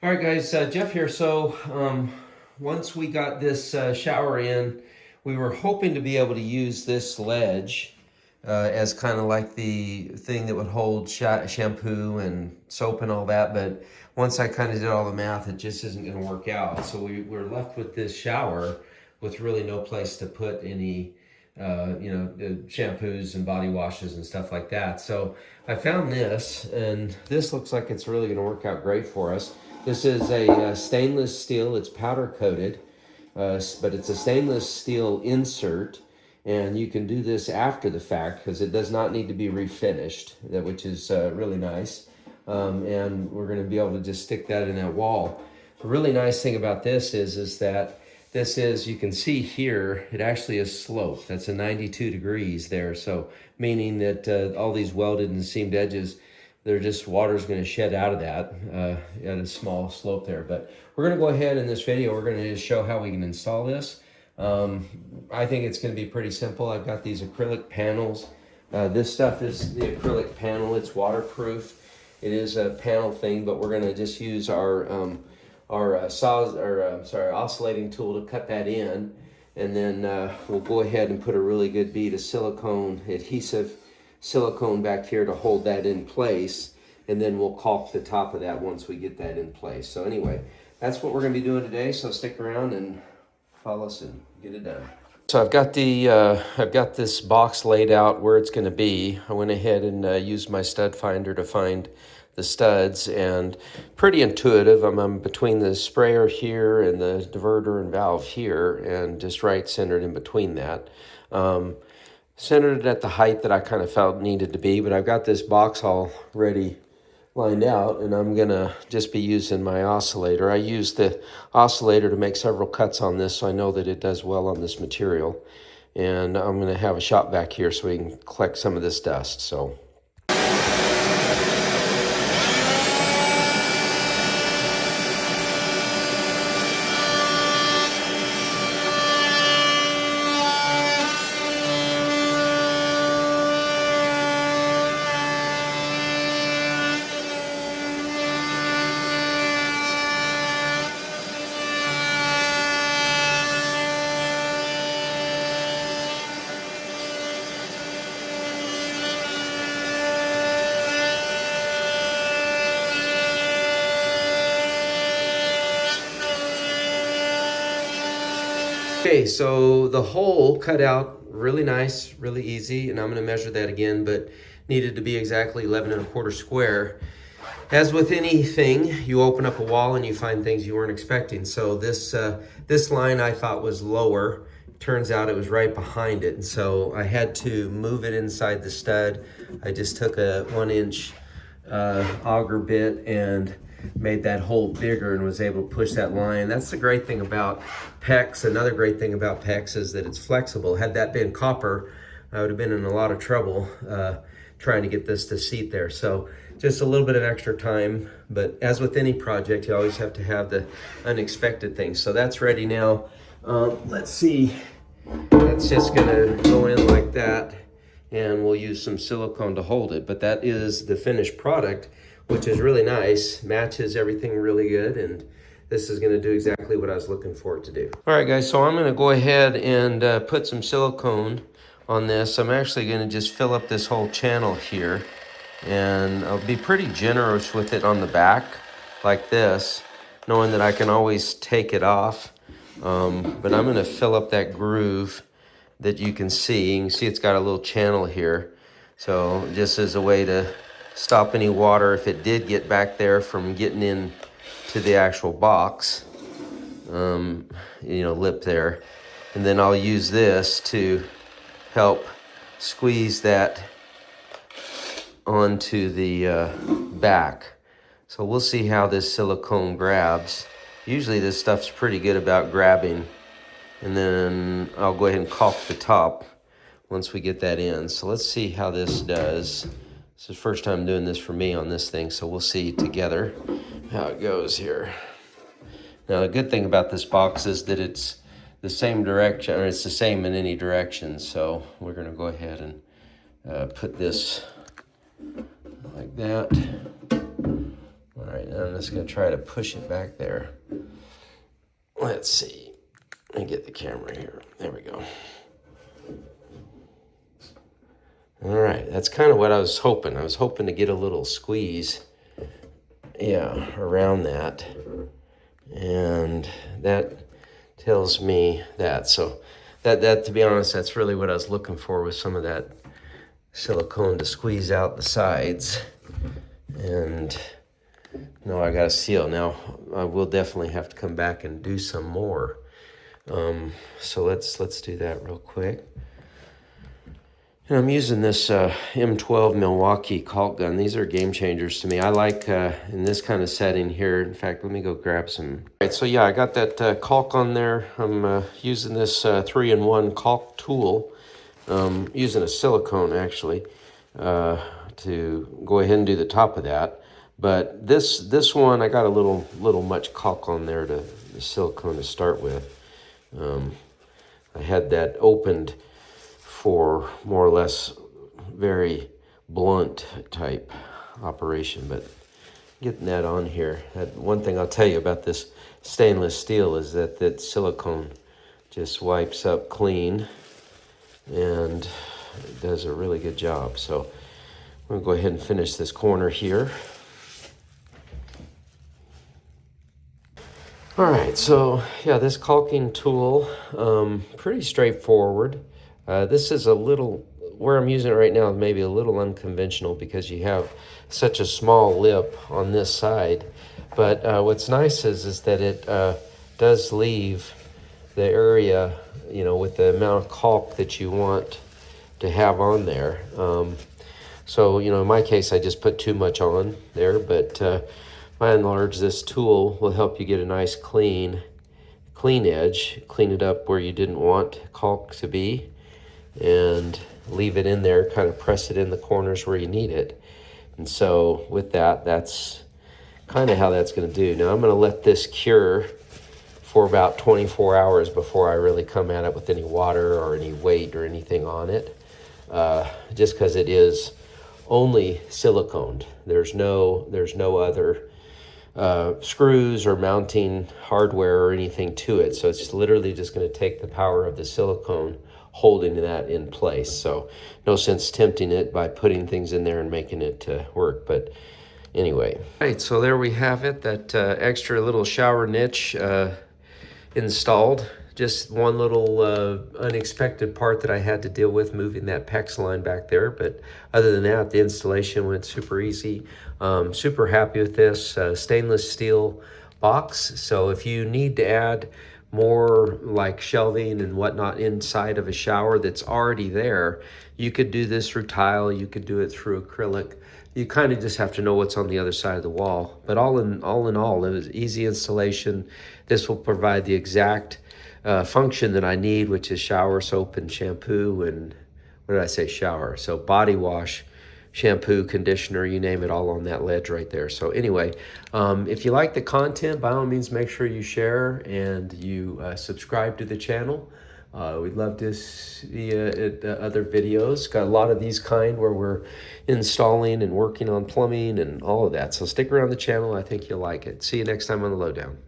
All right, guys, Jeff here. Once we got this shower in, we were hoping to be able to use this ledge as kind of like the thing that would hold shampoo and soap and all that. But once I kind of did all the math, it just isn't going to work out. So we're left with this shower with really no place to put any, shampoos and body washes and stuff like that. So I found this, and this looks like it's really going to work out great for us. This is a stainless steel. It's powder coated, but it's a stainless steel insert, and you can do this after the fact because it does not need to be refinished, which is really nice. And we're going to be able to just stick that in that wall. The really nice thing about this is that this is, you can see here, it actually is sloped. That's a 92 degrees there, so meaning that all these welded and seamed edges, they're just, water's going to shed out of that at a small slope there. But we're going to go ahead in this video, we're going to just show how we can install this. I think it's going to be pretty simple. I've got these acrylic panels. This stuff is the acrylic panel. It's waterproof. It is a panel thing, but we're going to just use our oscillating tool to cut that in, and then we'll go ahead and put a really good bead of silicone, adhesive silicone back here to hold that in place, and then we'll caulk the top of that once we get that in place. So anyway, that's what we're going to be doing today, so stick around and follow us and get it done. So I've got this box laid out where it's going to be. I went ahead and used my stud finder to find the studs, and pretty intuitive. I'm between the sprayer here and the diverter and valve here, and just right centered in between that. Centered it at the height that I kind of felt needed to be, but I've got this box all ready lined out, and I'm gonna just be using my oscillator. I use the oscillator to make several cuts on this, so I know that it does well on this material. And I'm gonna have a shop vac here so we can collect some of this dust. So. Okay, so the hole cut out really nice, really easy, and I'm gonna measure that again, but needed to be exactly 11 1/4 square. As with anything, you open up a wall and you find things you weren't expecting. So this line I thought was lower. Turns out it was right behind it, and so I had to move it inside the stud. I just took a 1-inch auger bit and made that hole bigger and was able to push that line. That's the great thing about PEX. Another great thing about PEX is that it's flexible. Had that been copper, I would have been in a lot of trouble trying to get this to seat there. So just a little bit of extra time, but as with any project, you always have to have the unexpected things. So that's ready now. Let's see, that's just gonna go in like that, and we'll use some silicone to hold it. But that is the finished product, which is really nice, matches everything really good, and this is gonna do exactly what I was looking for it to do. All right, guys, so I'm gonna go ahead and put some silicone on this. I'm actually gonna just fill up this whole channel here, and I'll be pretty generous with it on the back, like this, knowing that I can always take it off. But I'm gonna fill up that groove that you can see. You can see it's got a little channel here. So just as a way to stop any water, if it did get back there, from getting in to the actual box, lip there. And then I'll use this to help squeeze that onto the back. So we'll see how this silicone grabs. Usually this stuff's pretty good about grabbing. And then I'll go ahead and caulk the top once we get that in. So let's see how this does. This is the first time doing this for me on this thing, so we'll see together how it goes here. Now, the good thing about this box is that it's the same direction, or it's the same in any direction. So we're gonna go ahead and put this like that. All right, I'm just gonna try to push it back there. Let's see. Let me get the camera here. There we go. All right, that's kind of what I was hoping. I was hoping to get a little squeeze, yeah, around that. And that tells me that. So that to be honest, that's really what I was looking for, with some of that silicone to squeeze out the sides. And no, I got a seal. Now, I will definitely have to come back and do some more. So let's do that real quick. And I'm using this M12 Milwaukee caulk gun. These are game changers to me. I like in this kind of setting here. In fact, let me go grab some. All right, so yeah, I got that caulk on there. I'm using this 3-in-1 caulk tool. Using a silicone actually to go ahead and do the top of that. But this one, I got a little much caulk on there, the silicone to start with. I had that opened for more or less very blunt type operation, but getting that on here. One thing I'll tell you about this stainless steel is that silicone just wipes up clean and it does a really good job. So I'm gonna go ahead and finish this corner here. All right, so yeah, this caulking tool, pretty straightforward. This is a little, where I'm using it right now, maybe a little unconventional because you have such a small lip on this side. But what's nice is that it does leave the area, you know, with the amount of caulk that you want to have on there. So, you know, in my case, I just put too much on there, but by and large, this tool will help you get a nice clean edge, clean it up where you didn't want caulk to be, and leave it in there, kind of press it in the corners where you need it. And so with that, that's kind of how that's going to do. Now I'm going to let this cure for about 24 hours before I really come at it with any water or any weight or anything on it, just because it is only siliconed. There's no other screws or mounting hardware or anything to it. So it's literally just going to take the power of the silicone holding that in place. So no sense tempting it by putting things in there and making it work. But anyway, all right, so there we have it, that extra little shower niche installed. Just one little unexpected part that I had to deal with, moving that PEX line back there. But other than that, the installation went super easy. Super happy with this stainless steel box. So if you need to add more like shelving and whatnot inside of a shower that's already there, you could do this through tile, you could do it through acrylic. You kind of just have to know what's on the other side of the wall. But all in all, it was easy installation. This will provide the exact function that I need, which is shower, soap, and shampoo, and what did I say, shower? So body wash, shampoo, conditioner, you name it, all on that ledge right there. So anyway, if you like the content, by all means, make sure you share and you subscribe to the channel. We'd love to see other videos. Got a lot of these kind where we're installing and working on plumbing and all of that. So stick around the channel. I think you'll like it. See you next time on The Lowdown.